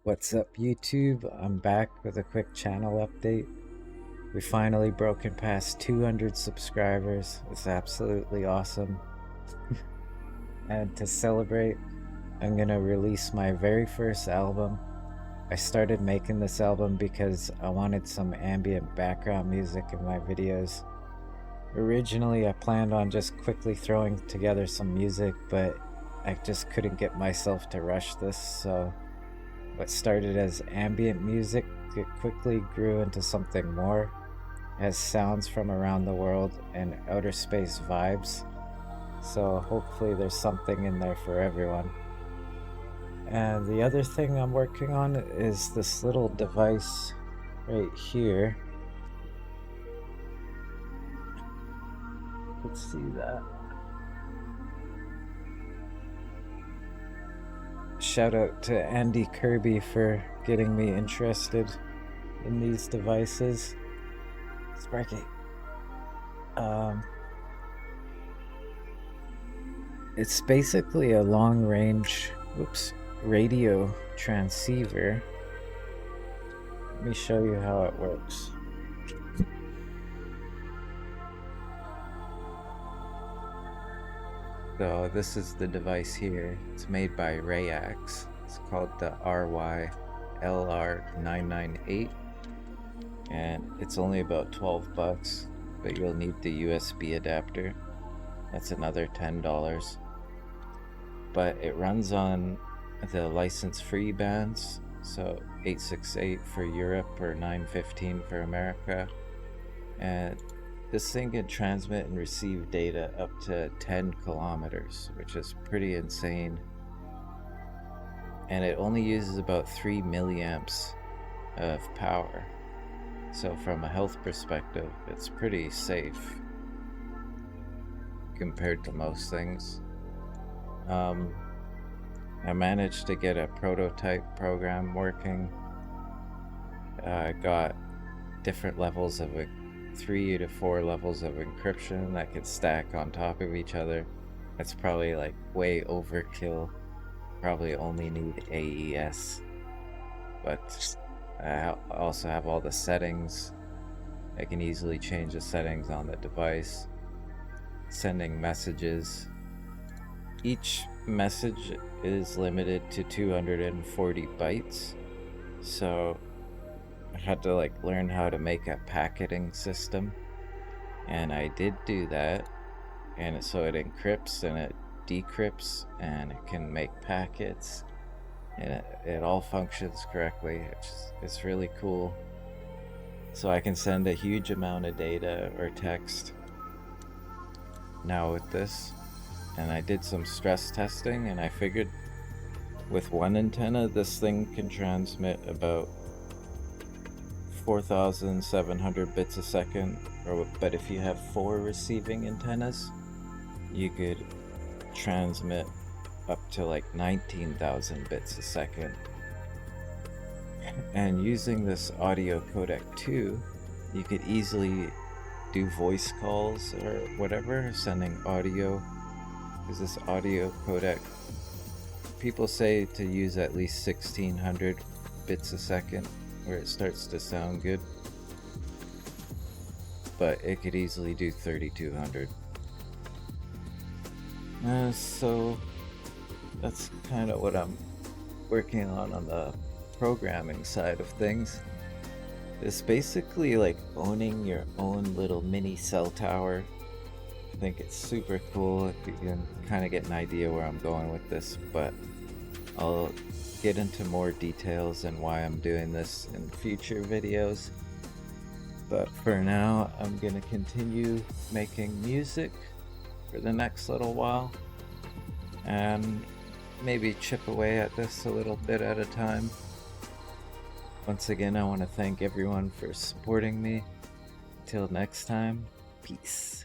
What's up, YouTube? I'm back with a quick channel update. We finally broken past 200 subscribers. It's absolutely awesome. And to celebrate, I'm gonna release my very first album. I started making this album because I wanted some ambient background music in my videos. Originally, I planned on just quickly throwing together some music, but I just couldn't get myself to rush this, so what started as ambient music, it quickly grew into something more, as sounds from around the world and outer space vibes. So hopefully there's something in there for everyone. And the other thing I'm working on is this little device right here. Let's see that. Shout out to Andy Kirby for getting me interested in these devices. Sparky. It's basically a long-range, radio transceiver. Let me show you how it works. So this is the device here. It's made by Rayax. It's called the RYLR998, and it's only about 12 bucks, but you'll need the USB adapter. That's another $10. But it runs on the license-free bands, so 868 for Europe or 915 for America. And this thing can transmit and receive data up to 10 kilometers, which is pretty insane. And it only uses about 3 milliamps of power. So from a health perspective, it's pretty safe compared to most things. I managed to get a prototype program working. I got different levels of 3 to 4 levels of encryption that could stack on top of each other. That's probably like way overkill. Probably only need AES. But I also have all the settings. I can easily change the settings on the device. Sending messages. Each message is limited to 240 bytes. So I had to learn how to make a packetting system, and I did do that. And so it encrypts and it decrypts and it can make packets, and it all functions correctly. It's really cool. So I can send a huge amount of data or text now with this. And I did some stress testing, and I figured with one antenna this thing can transmit about 4,700 bits a second, but if you have 4 receiving antennas, you could transmit up to 19,000 bits a second. And using this audio codec too, you could easily do voice calls or whatever, sending audio. Because this audio codec, people say to use at least 1,600 bits a second where it starts to sound good, but it could easily do 3,200. So that's kind of what I'm working on the programming side of things. It's basically like owning your own little mini cell tower. I think it's super cool if you can kind of get an idea where I'm going with this, but I'll get into more details and why I'm doing this in future videos. But for now, I'm gonna continue making music for the next little while and maybe chip away at this a little bit at a time. Once again, I want to thank everyone for supporting me. Till next time, peace.